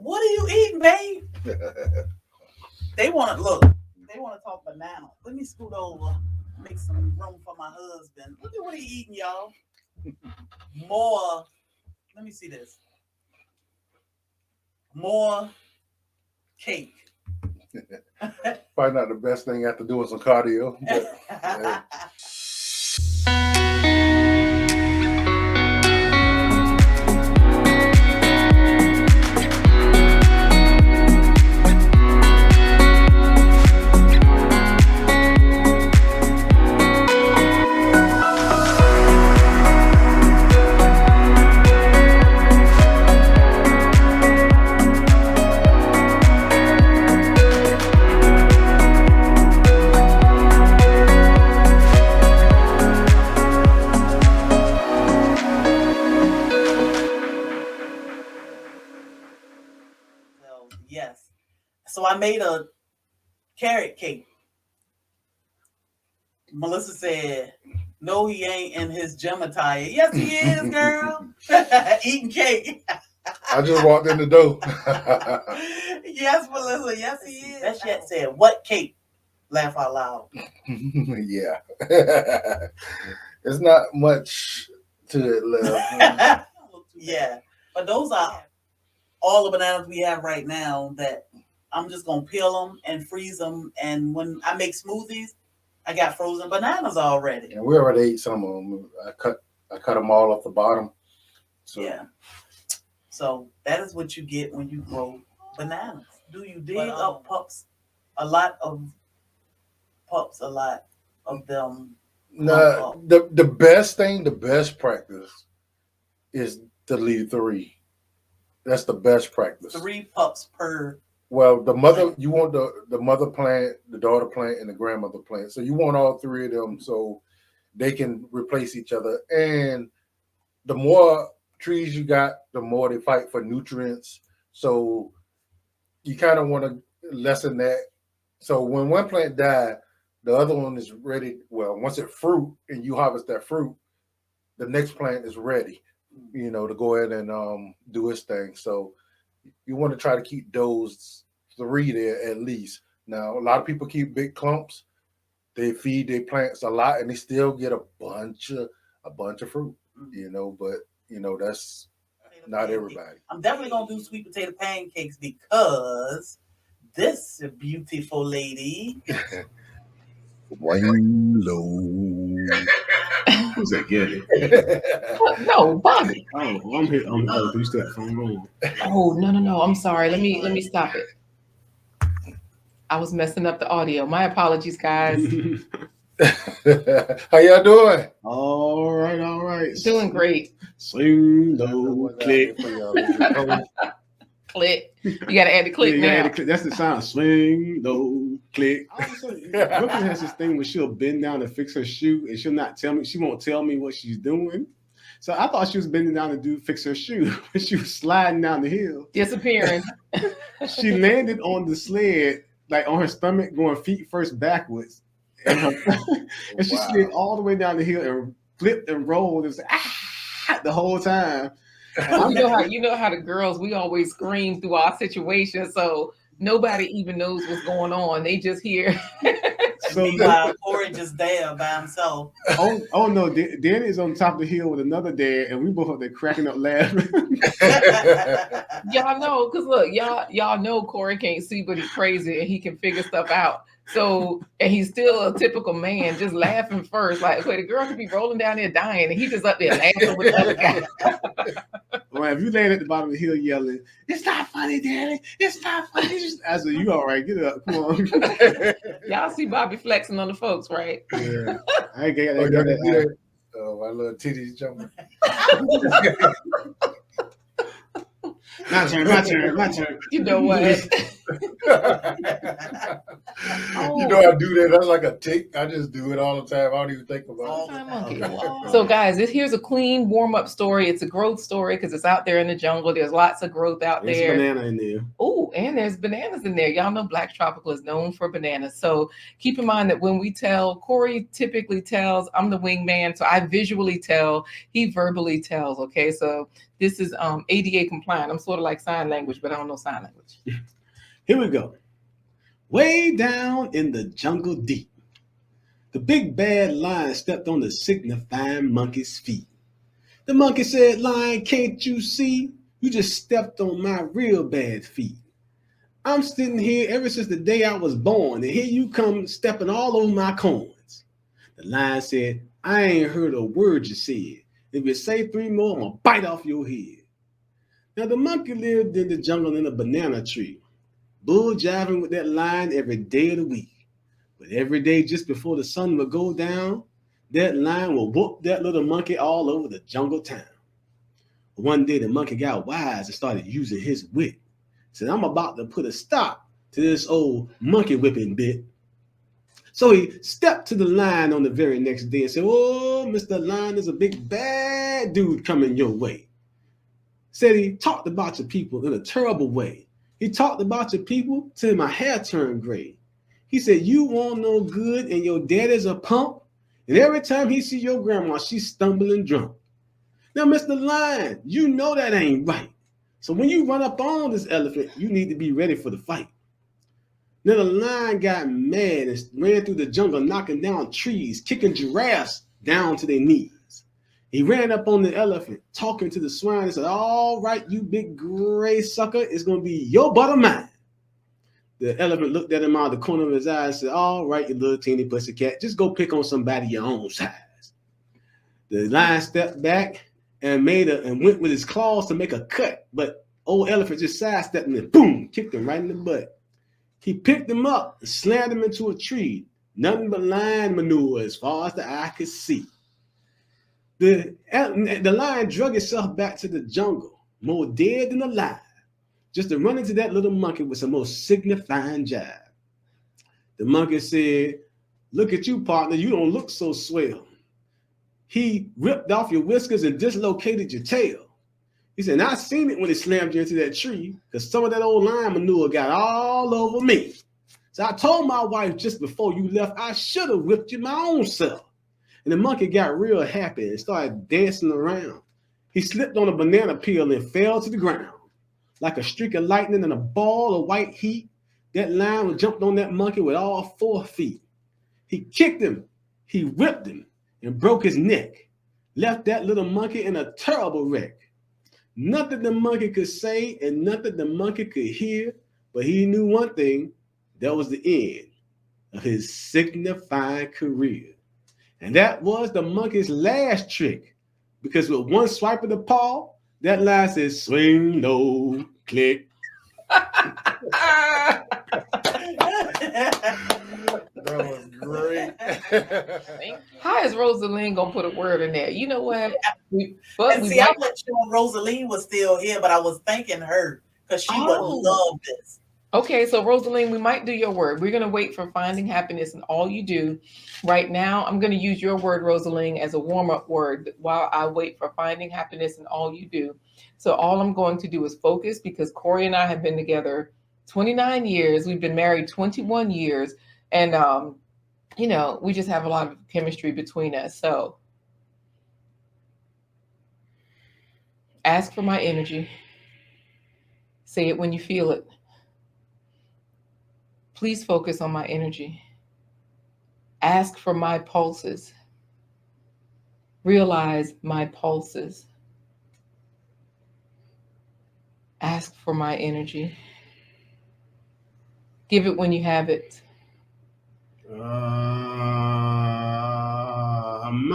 What are you eating, babe? They want to look. They want to talk banana. Let me scoot over, make some room for my husband. Look at what he eating, y'all. More. Let me see this. More cake. Probably not the best thing after doing some cardio. But, yeah. Yes. So I made a carrot cake. Melissa said, no, he ain't in his gym attire. Yes, he is, girl. Eating cake. I just walked in the door. Yes, Melissa. Yes, he is. That shit said, what cake? Laugh out loud. Yeah. It's not much to it left. Yeah. But those are all the bananas we have right now that I'm just going to peel them and freeze them. And when I make smoothies, I got frozen bananas already. And we already ate some of them. I cut them all off the bottom. So. Yeah. So that is what you get when you grow bananas. Do you dig up pups? A lot of them. No, the best thing, the best practice is to leave 3. That's the best practice. 3 pups per. Well, the mother, you want the mother plant, the daughter plant, and the grandmother plant. So you want all 3 of them so they can replace each other. And the more trees you got, the more they fight for nutrients. So you kind of want to lessen that. So when one plant died, the other one is ready. Well, once it fruit and you harvest that fruit, the next plant is ready, to go ahead and do its thing. So you want to try to keep those 3 there at least. Now, a lot of people keep big clumps. They feed their plants a lot, and they still get a bunch of fruit. But that's not everybody. I'm definitely gonna do sweet potato pancakes because this beautiful lady. Wayne Low. Who's that getting? No, Bobby. Oh, I'm here. You still have phone rolling. Oh, no. I'm sorry. Let me stop it. I was messing up the audio. My apologies, guys. How y'all doing? All right. Doing great. Swing low, click. Click. You gotta add the click now. Add the click. That's the sound. Swing low, click. Brooklyn has this thing where she'll bend down to fix her shoe, and she'll not tell me. She won't tell me what she's doing. So I thought she was bending down to fix her shoe, but she was sliding down the hill, disappearing. She landed on the sled, like on her stomach, going feet first backwards, and she slid all the way down the hill and flipped and rolled. It was like, the whole time. You know how the girls, we always scream through our situation, so nobody even knows what's going on. They just hear. So meanwhile, Corey just there by himself. Oh no, Danny is on top of the hill with another dad, and we both up there cracking up laughing. Y'all know, because look, y'all know Corey can't see, but he's crazy and he can figure stuff out. So, and he's still a typical man, just laughing first. Like, wait, the girl could be rolling down there dying, and he just up there laughing with the other guy. Well, if you land at the bottom of the hill yelling, "It's not funny, Daddy! It's not funny!" I said, "You all right? Get up, come on." Y'all see Bobby flexing on the folks, right? Yeah, I ain't got that. My little titties jumping. My turn. You know what? You know I do that. That's like a tick. I just do it all the time. I don't even think about it. So guys, here's a clean warm-up story. It's a growth story because it's out there in the jungle. There's lots of growth out there. There's banana in there. Oh, Oh, and there's bananas in there. Y'all know Black Tropical is known for bananas. So keep in mind that when we tell, Corey typically tells, I'm the wingman, so I visually tell, he verbally tells, okay? So this is ADA compliant. I'm sort of like sign language, but I don't know sign language. Here we go. Way down in the jungle deep, the big bad lion stepped on the signifying monkey's feet. The monkey said, "Lion, can't you see? You just stepped on my real bad feet. I'm sitting here ever since the day I was born, and here you come stepping all over my corns." The lion said, "I ain't heard a word you said. If you say 3 more, I'm gonna bite off your head." Now the monkey lived in the jungle in a banana tree, bull jiving with that lion every day of the week. But every day just before the sun would go down, that lion would whoop that little monkey all over the jungle town. One day the monkey got wise and started using his wit. Said, "I'm about to put a stop to this old monkey whipping bit." So he stepped to the lion on the very next day and said, "Oh, Mr. Lion, there's a big bad dude coming your way." Said he talked about your people in a terrible way. He talked about your people till my hair turned gray. He said, "You want no good and your daddy's a pump. And every time he see your grandma, she's stumbling drunk." Now, Mr. Lion, you know that ain't right. So when you run up on this elephant, you need to be ready for the fight. Then the lion got mad and ran through the jungle, knocking down trees, kicking giraffes down to their knees. He ran up on the elephant, talking to the swine, and said, "All right, you big gray sucker, it's going to be your butt or mine." The elephant looked at him out of the corner of his eye and said, "All right, you little teeny pussycat, just go pick on somebody your own size." The lion stepped back and went with his claws to make a cut, but old elephant just sidestepped him and boom, kicked him right in the butt. He picked him up and slammed him into a tree. Nothing but lion manure as far as the eye could see. The lion drug itself back to the jungle, more dead than alive, just to run into that little monkey with some most signifying jive. The monkey said, "Look at you, partner, you don't look so swell." He ripped off your whiskers and dislocated your tail. He said, "I seen it when it slammed you into that tree, because some of that old lion manure got all over me. So I told my wife just before you left, I should have whipped you my own self." And the monkey got real happy and started dancing around. He slipped on a banana peel and fell to the ground. Like a streak of lightning and a ball of white heat, that lion jumped on that monkey with all 4 feet. He kicked him, he whipped him, and broke his neck, left that little monkey in a terrible wreck. Nothing the monkey could say and nothing the monkey could hear, but he knew one thing, that was the end of his signifying career. And that was the monkey's last trick, because with one swipe of the paw, that lion says, "Swing low, click." That was great. How is Rosaline gonna put a word in there? You know what? And see, I wasn't sure Rosaline was still here, but I was thanking her because she would love this. Okay, so Rosaline, we might do your word. We're gonna wait for finding happiness in all you do. Right now, I'm gonna use your word, Rosaline, as a warm-up word while I wait for finding happiness in all you do. So all I'm going to do is focus, because Corey and I have been together 29 years. We've been married 21 years. And, you know, we just have a lot of chemistry between us. So ask for my energy. Say it when you feel it. Please focus on my energy. Ask for my pulses. Realize my pulses. Ask for my energy. Give it when you have it.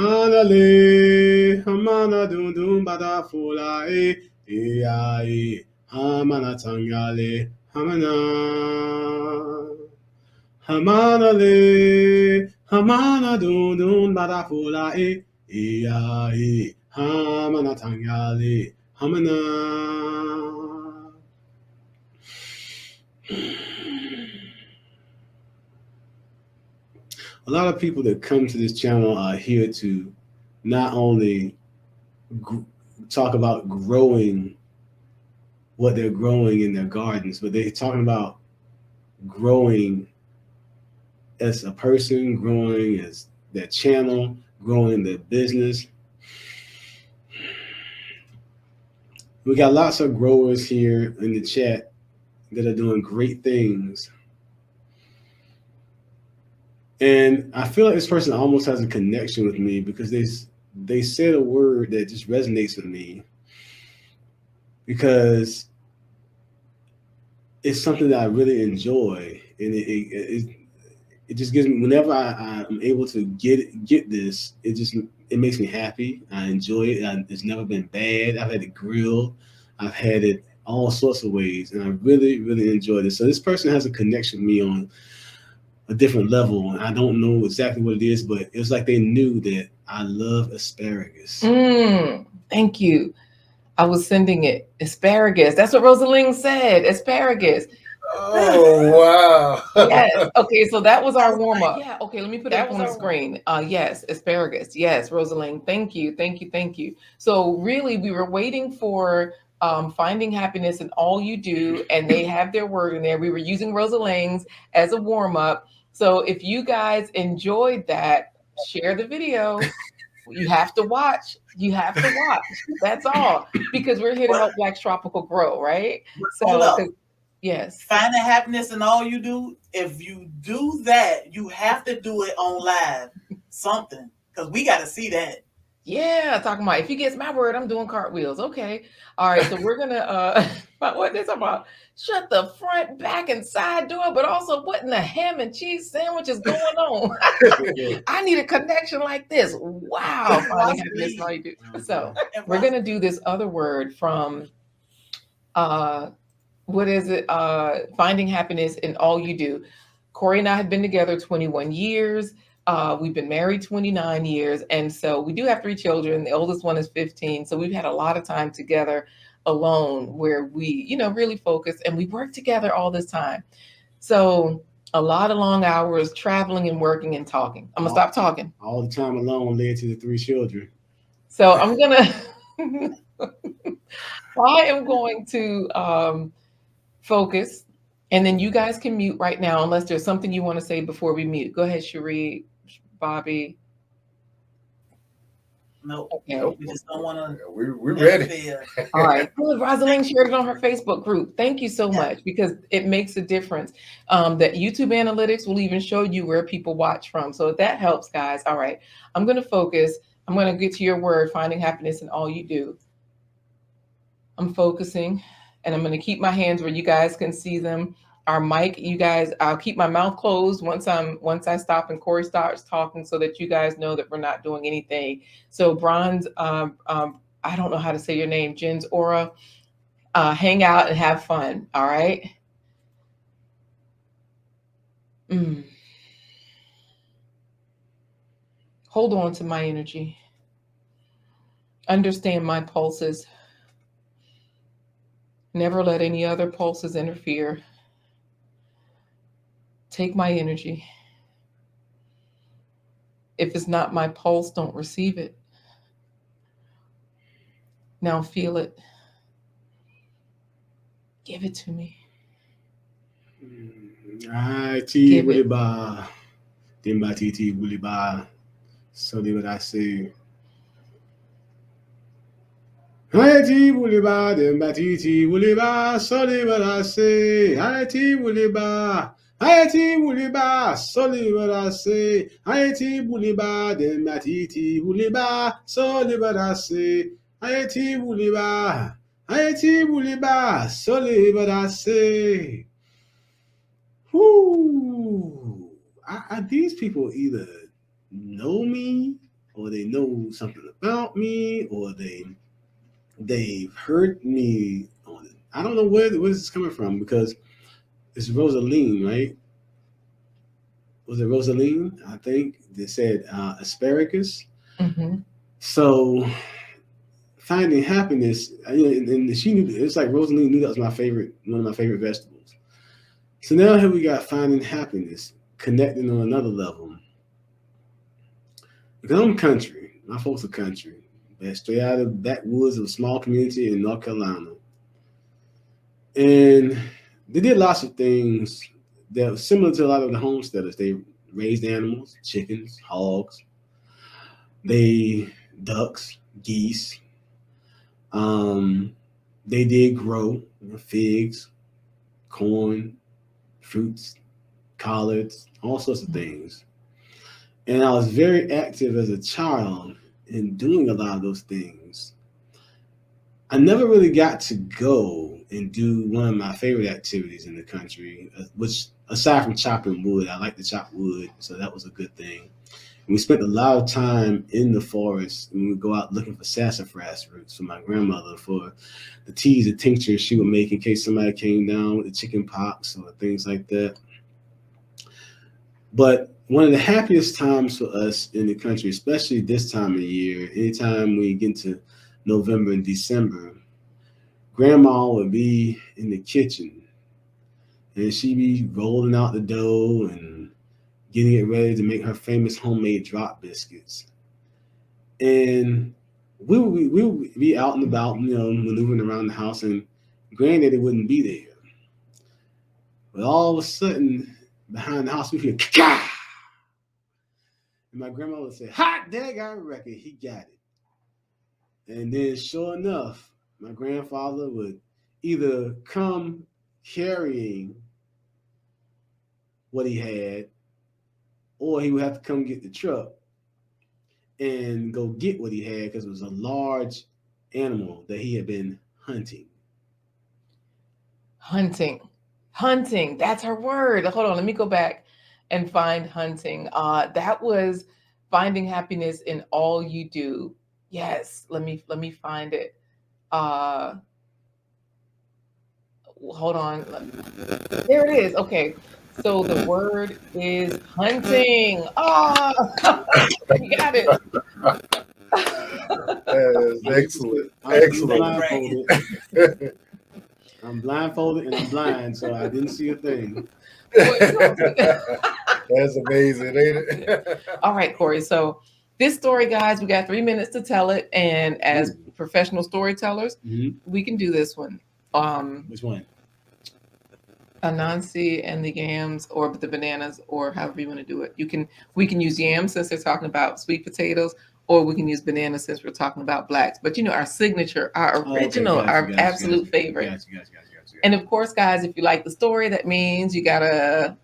Hamanale, hamana dum dum bada fula e hamana tangale, hamana. Hamanale, hamana dum dum bada fula e hamana tangale, hamana. A lot of people that come to this channel are here to not only talk about growing what they're growing in their gardens, but they're talking about growing as a person, growing as their channel, growing their business. We got lots of growers here in the chat that are doing great things. And I feel like this person almost has a connection with me because they said a word that just resonates with me, because it's something that I really enjoy, and it just gives me, whenever I'm able to get this, it makes me happy. I enjoy it. It's never been bad. I've had it grilled. I've had it all sorts of ways, and I really, really enjoy this. So this person has a connection with me on a different level. And I don't know exactly what it is, but it was like they knew that I love asparagus. Thank you. I was sending it. Asparagus. That's what Rosaline said. Asparagus. Oh wow. Yes. Okay, so that was our warm-up. Yeah, okay, let me put that on the screen. Yes, asparagus. Yes, Rosaline. Thank you. Thank you. Thank you. So really we were waiting for finding happiness in all you do, and they have their word in there. We were using Rosaline's as a warm-up. So if you guys enjoyed that, share the video. You have to watch. You have to watch. That's all. Because we're here to help Black Tropical grow, right? Hold up. Yes. Finding happiness in all you do. If you do that, you have to do it on live. Something. Because we got to see that. Yeah, talking about if he gets my word, I'm doing cartwheels. Okay. All right. So we're gonna what they talking about? Shut the front, back, and side door, but also what in the ham and cheese sandwich is going on? I need a connection like this. Wow. Finding happiness in all you do. So we're gonna do this other word from what is it? Finding happiness in all you do. Corey and I have been together 21 years. We've been married 29 years. And so we do have 3 children. The oldest one is 15. So we've had a lot of time together alone where we, really focus, and we work together all this time. So a lot of long hours traveling and working and talking. I'm gonna stop talking. All the time alone led to the 3 children. So I'm gonna, I am going to focus, and then you guys can mute right now unless there's something you want to say before we mute. Go ahead, Cherie, Bobby. Nope. Okay. We just don't want to. We're ready. All right. Rosalind shared it on her Facebook group. Thank you so much, because it makes a difference. That YouTube analytics will even show you where people watch from. So that helps, guys. All right. I'm going to focus. I'm going to get to your word, finding happiness in all you do. I'm focusing, and I'm going to keep my hands where you guys can see them. Our mic, you guys, I'll keep my mouth closed once I stop and Corey starts talking, so that you guys know that we're not doing anything. So Bronze, I don't know how to say your name, Jen's Aura, hang out and have fun. All right. Hold on to my energy. Understand my pulses. Never let any other pulses interfere. Take my energy. If it's not my pulse, don't receive it. Now feel it. Give it to me. Ti wuli ba, dimba titi wuli ba. So what I say. Ti wuli ba, dimba titi wuli ba. So what I say. Ti wuli ba. Ti wuli ba. So what I say. Ti wuli ba, dimba titi wuli ba. So what I say. Ti wuli ba. Ti wuli ba. So what I say. Whoo! These people either know me, or they know something about me, or they've heard me on it. I don't know where this is coming from, because it's Rosaline, right? Was it Rosaline? I think they said asparagus. Mm-hmm. So finding happiness, and she knew, it's like Rosaline knew that was one of my favorite vegetables. So now here we got finding happiness, connecting on another level. Because I'm country. My folks are country. They're straight out of the backwoods of a small community in North Carolina. And they did lots of things that were similar to a lot of the homesteaders. They raised animals, chickens, hogs, ducks, geese. They did grow figs, corn, fruits, collards, all sorts of things. And I was very active as a child in doing a lot of those things. I never really got to go and do one of my favorite activities in the country, which aside from chopping wood, I like to chop wood, so that was a good thing. And we spent a lot of time in the forest, and we would go out looking for sassafras roots for my grandmother for the teas and tinctures she would make in case somebody came down with the chicken pox or things like that. But one of the happiest times for us in the country, especially this time of year, anytime we get into November and December, Grandma would be in the kitchen and she'd be rolling out the dough and getting it ready to make her famous homemade drop biscuits. And we would be out and about, maneuvering around the house, and Granddaddy wouldn't be there. But all of a sudden, behind the house, we hear "Ka!" And my grandma would say, "Hot daggone record, he got it." And then, sure enough, my grandfather would either come carrying what he had, or he would have to come get the truck and go get what he had because it was a large animal that he had been hunting. Hunting. That's her word. Hold on, let me go back and find hunting. That was finding happiness in all you do. Yes, let me find it. Hold on. There it is. Okay. So the word is hunting. You got it. Excellent. I'm blindfolded and I'm blind, so I didn't see a thing. That's amazing, ain't it? All right, Corey. So this story, guys, we got 3 minutes to tell it, and as professional storytellers, we can do this one. Which one? Anansi and the yams, or the bananas, or however you want to do it. We can use yams since they're talking about sweet potatoes, or we can use bananas since we're talking about blacks. But our signature, our original, our absolute favorite. Gotcha. And of course, guys, if you like the story, that means you gotta,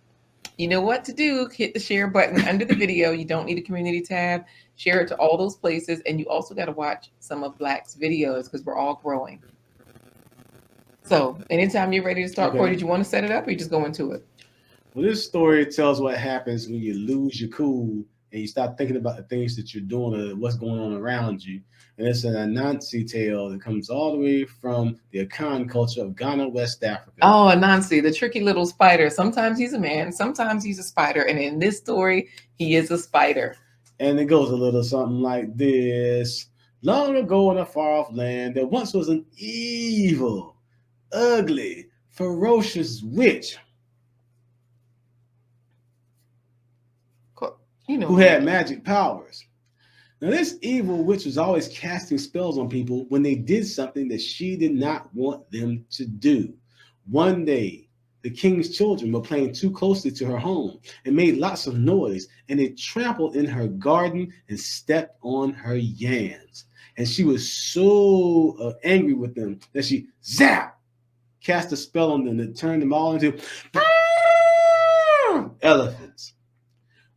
you know what to do. Hit the share button under the video. You don't need a community tab. Share it to all those places, and you also got to watch some of Black's videos because we're all growing. So anytime you're ready to start, Corey, did you want to set it up or you just go into it? Well, this story tells what happens when you lose your cool and you start thinking about the things that you're doing or what's going on around you. And it's an Anansi tale that comes all the way from the Akan culture of Ghana, West Africa. Oh, Anansi, the tricky little spider. Sometimes he's a man, sometimes he's a spider. And in this story, he is a spider. And it goes a little something like this. Long ago in a far-off land, there once was an evil, ugly, ferocious witch who had magic powers. Now, this evil witch was always casting spells on people when they did something that she did not want them to do. One day, the king's children were playing too closely to her home and made lots of noise, and they trampled in her garden and stepped on her yams. And she was so angry with them that she cast a spell on them that turned them all into elephants.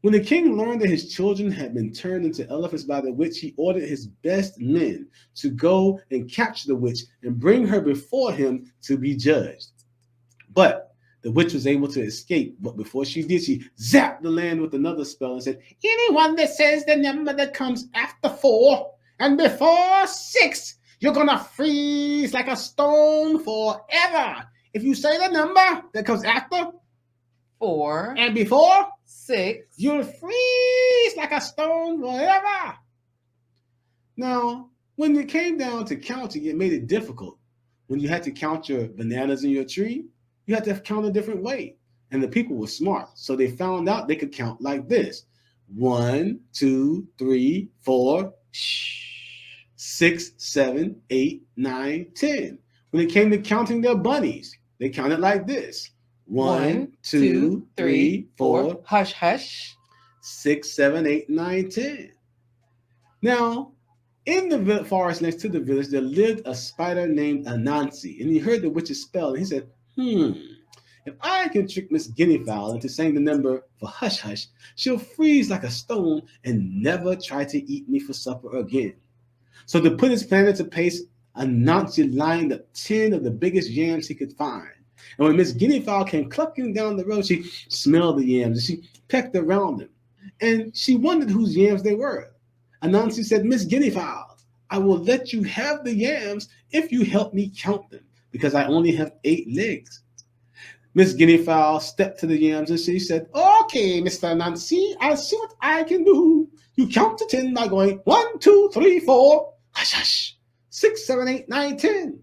When the king learned that his children had been turned into elephants by the witch, he ordered his best men to go and capture the witch and bring her before him to be judged. But the witch was able to escape. But before she did, she zapped the land with another spell and said, "Anyone that says the number that comes after 4 and before 6, you're going to freeze like a stone forever. If you say the number that comes after 4 and before 6, you'll freeze like a stone forever." Now, when it came down to counting, it made it difficult. When you had to count your bananas in your tree, you had to count a different way. And the people were smart, so they found out they could count like this: 1, 2, 3, 4, 6, 7, 8, 9, 10. When it came to counting their bunnies, they counted like this: 1, 2, 3, 4. Hush, hush. 6, 7, 8, 9, 10. Now, in the forest next to the village, there lived a spider named Anansi, and he heard the witch's spell, and he said, if I can trick Miss Guinea Fowl into saying the number for hush hush, she'll freeze like a stone and never try to eat me for supper again. So to put his plan into pace, Anansi lined up 10 of the biggest yams he could find. And when Miss Guinea Fowl came clucking down the road, she smelled the yams and she pecked around them. And she wondered whose yams they were. Anansi said, Miss Guinea Fowl, I will let you have the yams if you help me count them, because I only have 8 legs. Miss Guinea Fowl stepped to the yams and she said, okay, Mr. Anansi, I'll see what I can do. You count to 10 by going 1, 2, 3, 4, hush, hush, 6, 7, 8, 9, 10.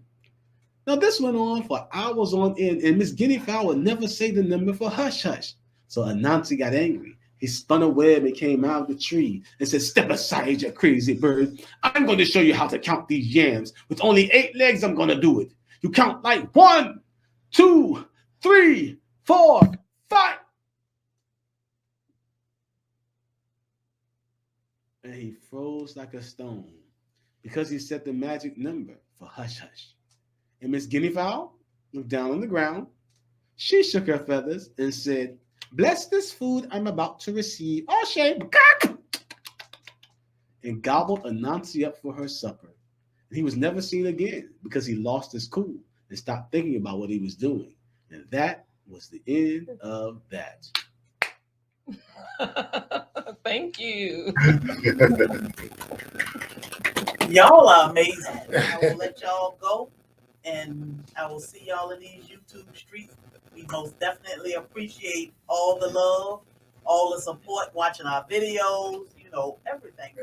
Now this went on for hours on end, and Miss Guinea Fowl would never say the number for hush, hush. So Anansi got angry. He spun a web and came out of the tree and said, step aside, you crazy bird. I'm going to show you how to count these yams. With only 8 legs, I'm going to do it. You count like 1, 2, 3, 4, 5. And he froze like a stone because he said the magic number for hush hush. And Miss Guinea Fowl looked down on the ground. She shook her feathers and said, bless this food I'm about to receive. Oh, shame. And gobbled Anansi up for her supper. And he was never seen again because he lost his cool and stopped thinking about what he was doing. And that was the end of that. Thank you. Y'all are amazing. I will let y'all go, and I will see y'all in these YouTube streets. We most definitely appreciate all the love, all the support, watching our videos, you know, everything.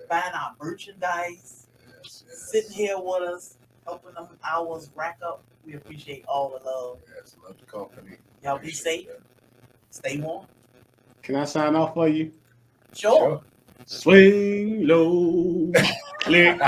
Buying our merchandise, sitting here with us, helping them hours rack up. We appreciate all the love. Yes, love the company. Y'all be safe. Stay warm. Can I sign off for you? Sure. Swing low, click.